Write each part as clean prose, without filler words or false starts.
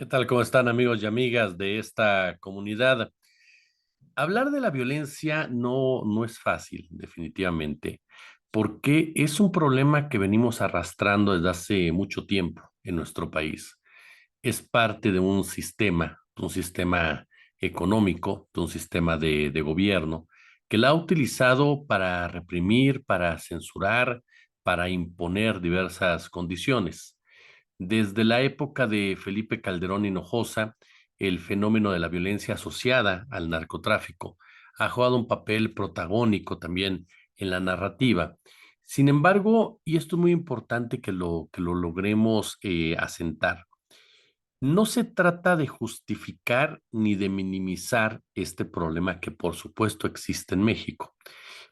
¿Qué tal? ¿Cómo están amigos y amigas de esta comunidad? Hablar de la violencia no es fácil, definitivamente, porque es un problema que venimos arrastrando desde hace mucho tiempo en nuestro país. Es parte de un sistema económico, de un sistema de gobierno, que la ha utilizado para reprimir, para censurar, para imponer diversas condiciones. Desde la época de Felipe Calderón Hinojosa, el fenómeno de la violencia asociada al narcotráfico ha jugado un papel protagónico también en la narrativa. Sin embargo, y esto es muy importante que lo logremos asentar, no se trata de justificar ni de minimizar este problema que por supuesto existe en México,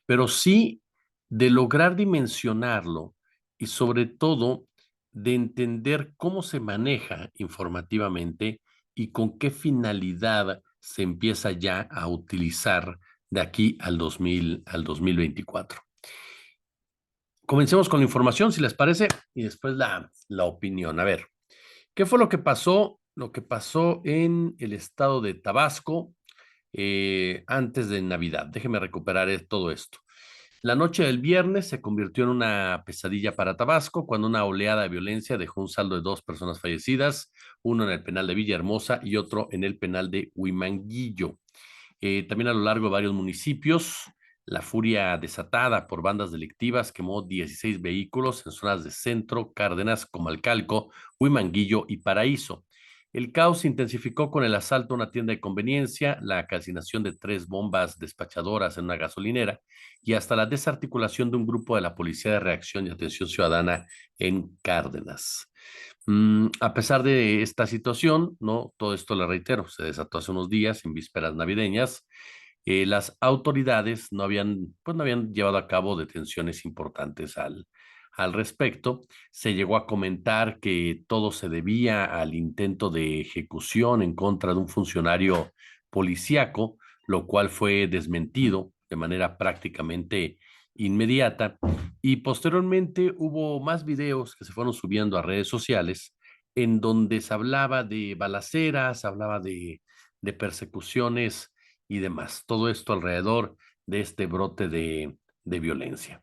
pero sí de lograr dimensionarlo y sobre todo de entender cómo se maneja informativamente y con qué finalidad se empieza ya a utilizar de aquí al 2024. Comencemos con la información, si les parece, y después la opinión. A ver, ¿qué fue lo que pasó? Lo que pasó en el estado de Tabasco antes de Navidad. Déjeme recuperar todo esto. La noche del viernes se convirtió en una pesadilla para Tabasco cuando una oleada de violencia dejó un saldo de dos personas fallecidas, uno en el penal de Villahermosa y otro en el penal de Huimanguillo. También a lo largo de varios municipios, la furia desatada por bandas delictivas quemó 16 vehículos en zonas de Centro, Cárdenas, Comalcalco, Huimanguillo y Paraíso. El caos se intensificó con el asalto a una tienda de conveniencia, la calcinación de tres bombas despachadoras en una gasolinera y hasta la desarticulación de un grupo de la Policía de Reacción y Atención Ciudadana en Cárdenas. A pesar de esta situación, no, todo esto le reitero, se desató hace unos días en vísperas navideñas. Las autoridades no habían llevado a cabo detenciones importantes al respecto. Se llegó a comentar que todo se debía al intento de ejecución en contra de un funcionario policíaco, lo cual fue desmentido de manera prácticamente inmediata. Y posteriormente hubo más videos que se fueron subiendo a redes sociales en donde se hablaba de balaceras, se hablaba de persecuciones y demás. Todo esto alrededor de este brote de violencia.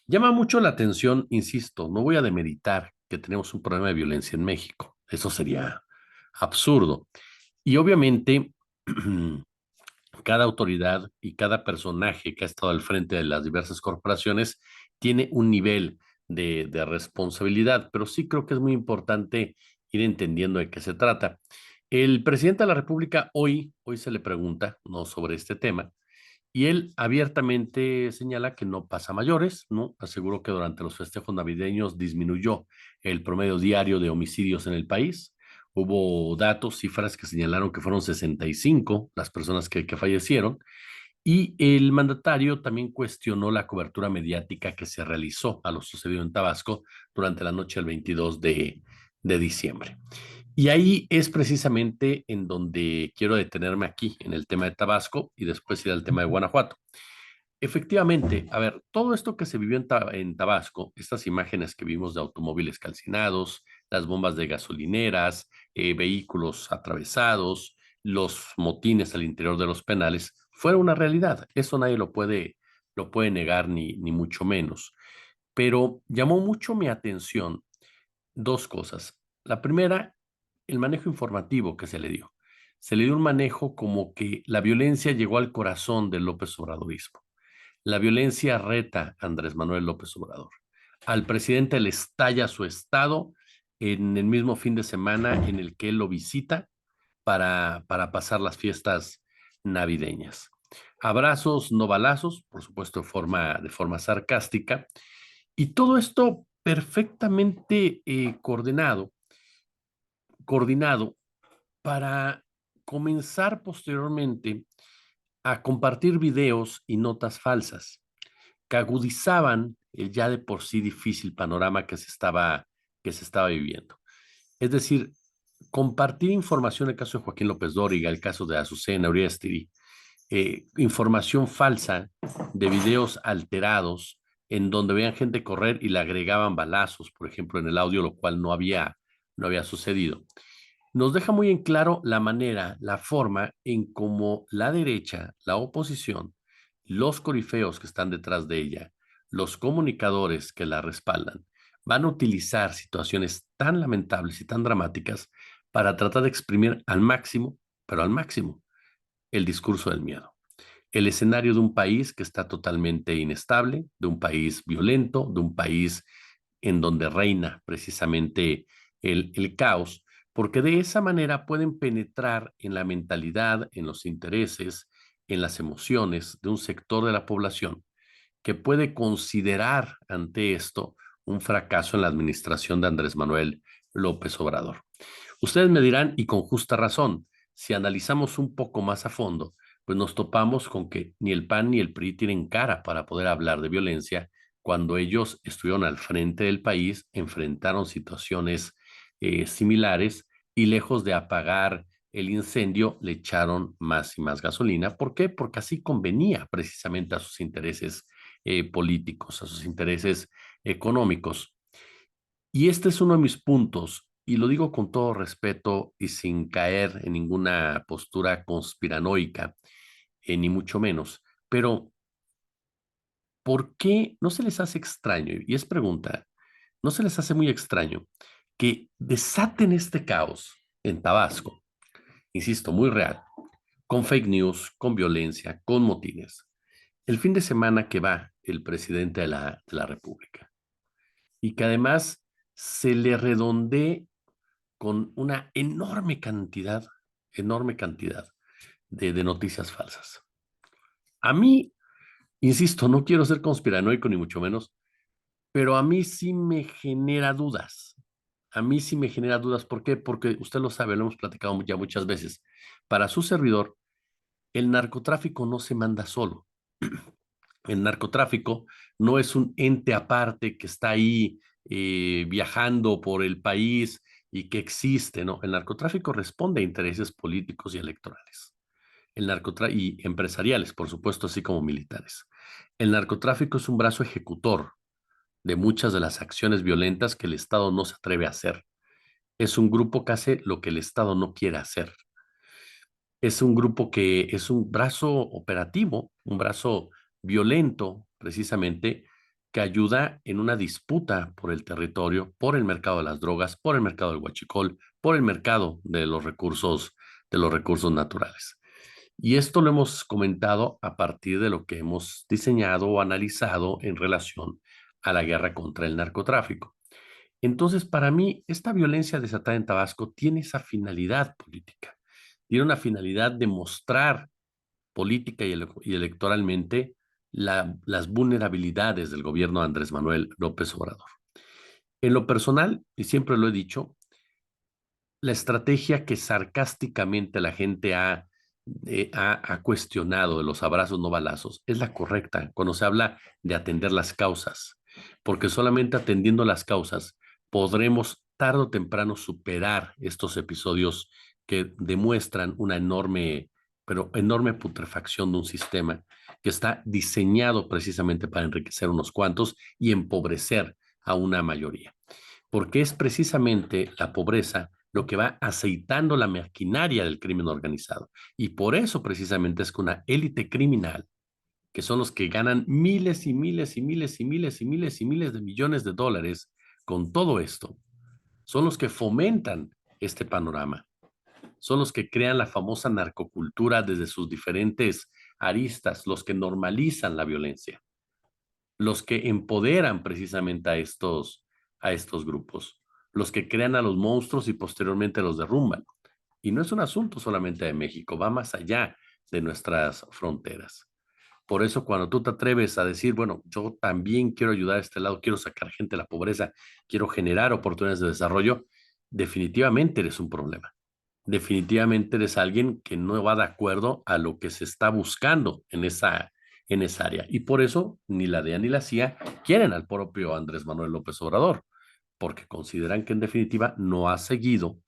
Llama mucho la atención, insisto, no voy a demeritar que tenemos un problema de violencia en México. Eso sería absurdo. Y obviamente cada autoridad y cada personaje que ha estado al frente de las diversas corporaciones tiene un nivel de responsabilidad, pero sí creo que es muy importante ir entendiendo de qué se trata. El presidente de la República hoy se le pregunta, ¿no?, sobre este tema, y él abiertamente señala que no pasa mayores, ¿no? Aseguró que durante los festejos navideños disminuyó el promedio diario de homicidios en el país. Hubo datos, cifras que señalaron que fueron 65 las personas que fallecieron. Y el mandatario también cuestionó la cobertura mediática que se realizó a lo sucedido en Tabasco durante la noche del 22 de diciembre. Y ahí es precisamente en donde quiero detenerme aquí, en el tema de Tabasco y después ir al tema de Guanajuato. Efectivamente, a ver, todo esto que se vivió en Tabasco, estas imágenes que vimos de automóviles calcinados, las bombas de gasolineras, vehículos atravesados, los motines al interior de los penales, fueron una realidad. Eso nadie lo puede negar ni mucho menos. Pero llamó mucho mi atención dos cosas. La primera, el manejo informativo que se le dio. Se le dio un manejo como que la violencia llegó al corazón del López Obradorismo. La violencia reta a Andrés Manuel López Obrador. Al presidente le estalla su estado en el mismo fin de semana en el que él lo visita para pasar las fiestas navideñas. Abrazos, no balazos, por supuesto de forma sarcástica, y todo esto perfectamente coordinado para comenzar posteriormente a compartir videos y notas falsas que agudizaban el ya de por sí difícil panorama que se estaba viviendo. Es decir, compartir información, el caso de Joaquín López Dóriga, el caso de Azucena Uriastiri, información falsa de videos alterados en donde veían gente correr y le agregaban balazos, por ejemplo, en el audio, lo cual no había sucedido. nos deja muy en claro la manera, la forma en cómo la derecha, la oposición, los corifeos que están detrás de ella, los comunicadores que la respaldan, van a utilizar situaciones tan lamentables y tan dramáticas para tratar de exprimir al máximo, pero al máximo, el discurso del miedo. El escenario de un país que está totalmente inestable, de un país violento, de un país en donde reina precisamente el caos, porque de esa manera pueden penetrar en la mentalidad, en los intereses, en las emociones de un sector de la población que puede considerar ante esto un fracaso en la administración de Andrés Manuel López Obrador. Ustedes me dirán, y con justa razón, si analizamos un poco más a fondo, pues nos topamos con que ni el PAN ni el PRI tienen cara para poder hablar de violencia cuando ellos estuvieron al frente del país, enfrentaron situaciones similares y lejos de apagar el incendio, le echaron más y más gasolina. ¿Por qué? Porque así convenía precisamente a sus intereses políticos, a sus intereses económicos. Y este es uno de mis puntos, y lo digo con todo respeto y sin caer en ninguna postura conspiranoica, ni mucho menos, pero ¿por qué no se les hace extraño? Y es pregunta, ¿no se les hace muy extraño que desaten este caos en Tabasco? Insisto, muy real, con fake news, con violencia, con motines. El fin de semana que va el presidente de la República y que además se le redondee con una enorme cantidad de noticias falsas. A mí, insisto, no quiero ser conspiranoico ni mucho menos, pero a mí sí me genera dudas. A mí sí me genera dudas. ¿Por qué? Porque usted lo sabe, lo hemos platicado ya muchas veces. Para su servidor, el narcotráfico no se manda solo. El narcotráfico no es un ente aparte que está ahí viajando por el país y que existe, ¿no? El narcotráfico responde a intereses políticos y electorales. Y empresariales, por supuesto, así como militares. El narcotráfico es un brazo ejecutor de muchas de las acciones violentas que el Estado no se atreve a hacer. Es un grupo que hace lo que el Estado no quiere hacer. Es un grupo que es un brazo operativo, un brazo violento, precisamente, que ayuda en una disputa por el territorio, por el mercado de las drogas, por el mercado del huachicol, por el mercado de los recursos naturales. Y esto lo hemos comentado a partir de lo que hemos diseñado o analizado en relación a la guerra contra el narcotráfico. Entonces, para mí, esta violencia desatada en Tabasco tiene esa finalidad política. Tiene una finalidad de mostrar política y electoralmente las vulnerabilidades del gobierno de Andrés Manuel López Obrador. En lo personal, y siempre lo he dicho, la estrategia que sarcásticamente la gente ha cuestionado de los abrazos no balazos es la correcta cuando se habla de atender las causas, porque solamente atendiendo las causas podremos tarde o temprano superar estos episodios que demuestran una enorme, pero enorme putrefacción de un sistema que está diseñado precisamente para enriquecer unos cuantos y empobrecer a una mayoría, porque es precisamente la pobreza lo que va aceitando la maquinaria del crimen organizado. Y por eso precisamente es que una élite criminal, que son los que ganan miles y miles y miles y miles y miles y miles de millones de dólares con todo esto, son los que fomentan este panorama, son los que crean la famosa narcocultura desde sus diferentes aristas, los que normalizan la violencia, los que empoderan precisamente a estos grupos, los que crean a los monstruos y posteriormente los derrumban. Y no es un asunto solamente de México, va más allá de nuestras fronteras. Por eso cuando tú te atreves a decir, bueno, yo también quiero ayudar a este lado, quiero sacar gente de la pobreza, quiero generar oportunidades de desarrollo, definitivamente eres un problema. Definitivamente eres alguien que no va de acuerdo a lo que se está buscando en esa área. Y por eso ni la DEA ni la CIA quieren al propio Andrés Manuel López Obrador, porque consideran que en definitiva no ha seguido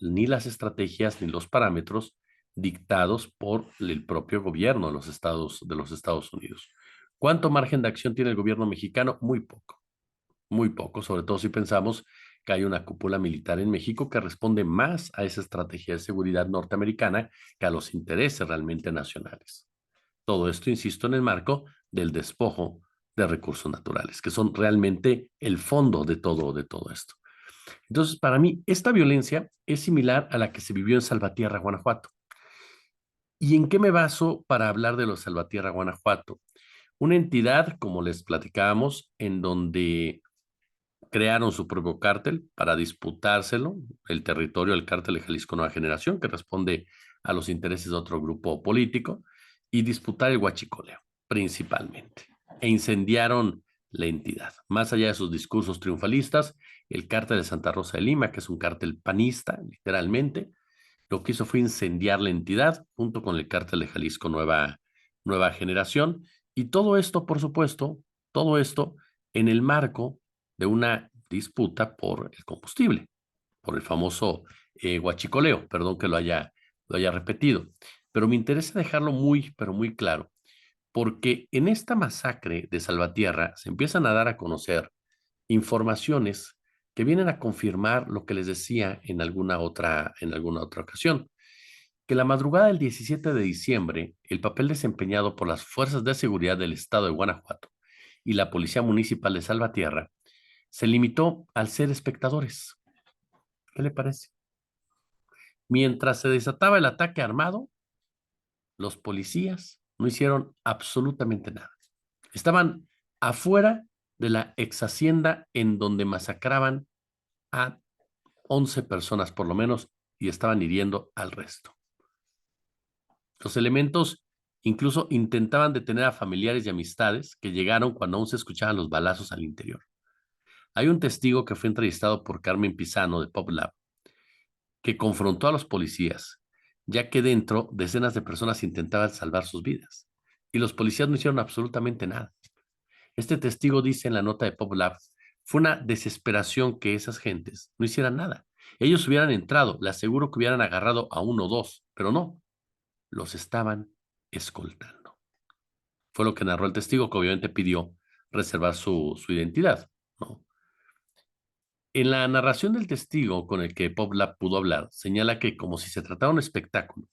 ni las estrategias ni los parámetros dictados por el propio gobierno de los Estados Unidos. ¿Cuánto margen de acción tiene el gobierno mexicano? Muy poco, sobre todo si pensamos que hay una cúpula militar en México que responde más a esa estrategia de seguridad norteamericana que a los intereses realmente nacionales. Todo esto, insisto, en el marco del despojo de recursos naturales, que son realmente el fondo de todo esto. Entonces, para mí, esta violencia es similar a la que se vivió en Salvatierra, Guanajuato. ¿Y en qué me baso para hablar de los Salvatierra, Guanajuato? Una entidad, como les platicábamos, en donde crearon su propio cártel para disputárselo, el territorio del cártel de Jalisco Nueva Generación, que responde a los intereses de otro grupo político, y disputar el huachicoleo, principalmente. E incendiaron la entidad. Más allá de sus discursos triunfalistas, el cártel de Santa Rosa de Lima, que es un cártel panista, literalmente, lo que hizo fue incendiar la entidad junto con el cártel de Jalisco Nueva Generación. Y todo esto, por supuesto, todo esto en el marco de una disputa por el combustible, por el famoso huachicoleo, perdón que lo haya repetido. Pero me interesa dejarlo muy, pero muy claro, porque en esta masacre de Salvatierra se empiezan a dar a conocer informaciones que vienen a confirmar lo que les decía en alguna otra ocasión, que la madrugada del 17 de diciembre, el papel desempeñado por las fuerzas de seguridad del estado de Guanajuato y la Policía Municipal de Salvatierra se limitó al ser espectadores. ¿Qué le parece? Mientras se desataba el ataque armado, los policías no hicieron absolutamente nada. Estaban afuera de la ex hacienda en donde masacraban a 11 personas por lo menos y estaban hiriendo al resto. Los elementos incluso intentaban detener a familiares y amistades que llegaron cuando aún se escuchaban los balazos al interior. Hay un testigo que fue entrevistado por Carmen Pisano de PopLab que confrontó a los policías, ya que dentro decenas de personas intentaban salvar sus vidas y los policías no hicieron absolutamente nada. Este testigo dice en la nota de PopLab, fue una desesperación que esas gentes no hicieran nada. Ellos hubieran entrado, le aseguro que hubieran agarrado a uno o dos, pero no, los estaban escoltando. Fue lo que narró el testigo, que obviamente pidió reservar su identidad, ¿no? En la narración del testigo con el que PopLab pudo hablar, señala que como si se tratara de un espectáculo,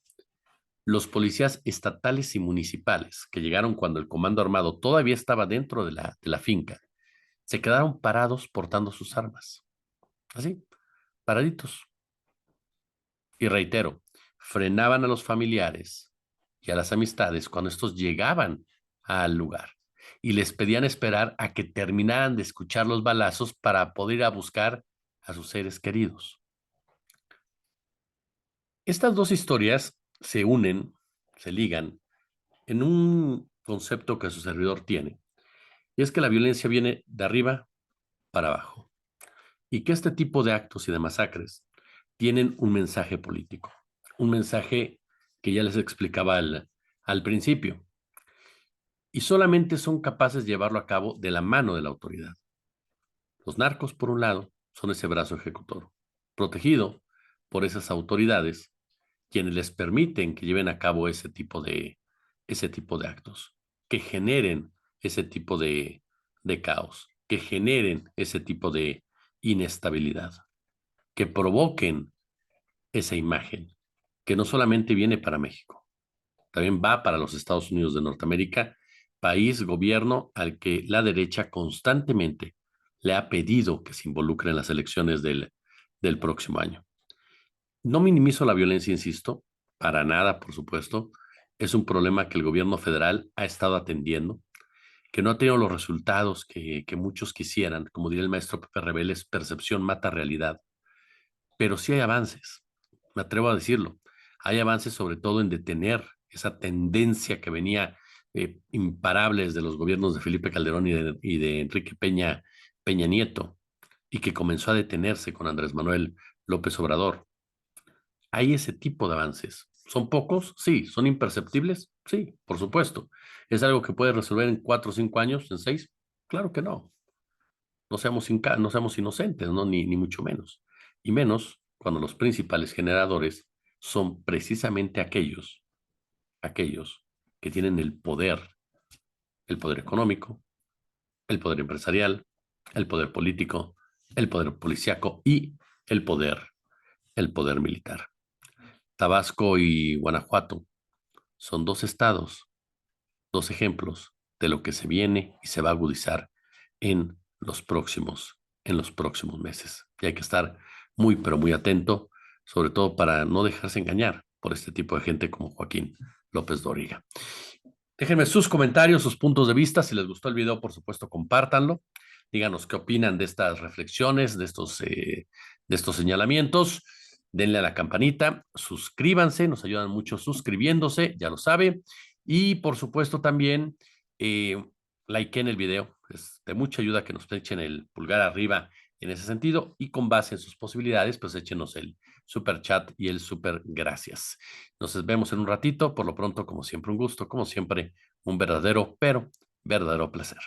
los policías estatales y municipales que llegaron cuando el comando armado todavía estaba dentro de la finca, se quedaron parados portando sus armas. Así, paraditos. Y reitero, frenaban a los familiares y a las amistades cuando estos llegaban al lugar y les pedían esperar a que terminaran de escuchar los balazos para poder ir a buscar a sus seres queridos. Estas dos historias se unen, se ligan en un concepto que su servidor tiene, y es que la violencia viene de arriba para abajo, y que este tipo de actos y de masacres tienen un mensaje político, un mensaje que ya les explicaba al principio, y solamente son capaces de llevarlo a cabo de la mano de la autoridad. Los narcos, por un lado, son ese brazo ejecutor, protegido por esas autoridades, quienes les permiten que lleven a cabo ese tipo de actos, que generen ese tipo de caos, que generen ese tipo de inestabilidad, que provoquen esa imagen, que no solamente viene para México, también va para los Estados Unidos de Norteamérica, país, gobierno al que la derecha constantemente le ha pedido que se involucre en las elecciones del próximo año. No minimizo la violencia, insisto, para nada, por supuesto. Es un problema que el gobierno federal ha estado atendiendo, que no ha tenido los resultados que muchos quisieran. Como diría el maestro Pepe Rebeles, percepción mata realidad. Pero sí hay avances, me atrevo a decirlo. Hay avances sobre todo en detener esa tendencia que venía imparable desde los gobiernos de Felipe Calderón y de Enrique Peña Nieto, y que comenzó a detenerse con Andrés Manuel López Obrador. Hay ese tipo de avances. ¿Son pocos? Sí. ¿Son imperceptibles? Sí, por supuesto. ¿Es algo que puede resolver en 4 o 5 años, en 6? Claro que no. No seamos inocentes, ¿no? Ni mucho menos. Y menos cuando los principales generadores son precisamente aquellos que tienen el poder económico, el poder empresarial, el poder político el poder policíaco y el poder, el poder militar. Tabasco y Guanajuato son dos estados, dos ejemplos de lo que se viene y se va a agudizar en en los próximos meses. Y hay que estar muy, pero muy atento, sobre todo para no dejarse engañar por este tipo de gente como Joaquín López Dóriga. Déjenme sus comentarios, sus puntos de vista. Si les gustó el video, por supuesto, compártanlo. Díganos qué opinan de estas reflexiones, de estos señalamientos. Denle a la campanita, suscríbanse, nos ayudan mucho suscribiéndose, ya lo sabe. Y por supuesto también likeen el video. Es de mucha ayuda que nos echen el pulgar arriba en ese sentido y con base en sus posibilidades, pues échenos el super chat y el super gracias. Nos vemos en un ratito. Por lo pronto, como siempre, un gusto, como siempre, un verdadero, pero verdadero placer.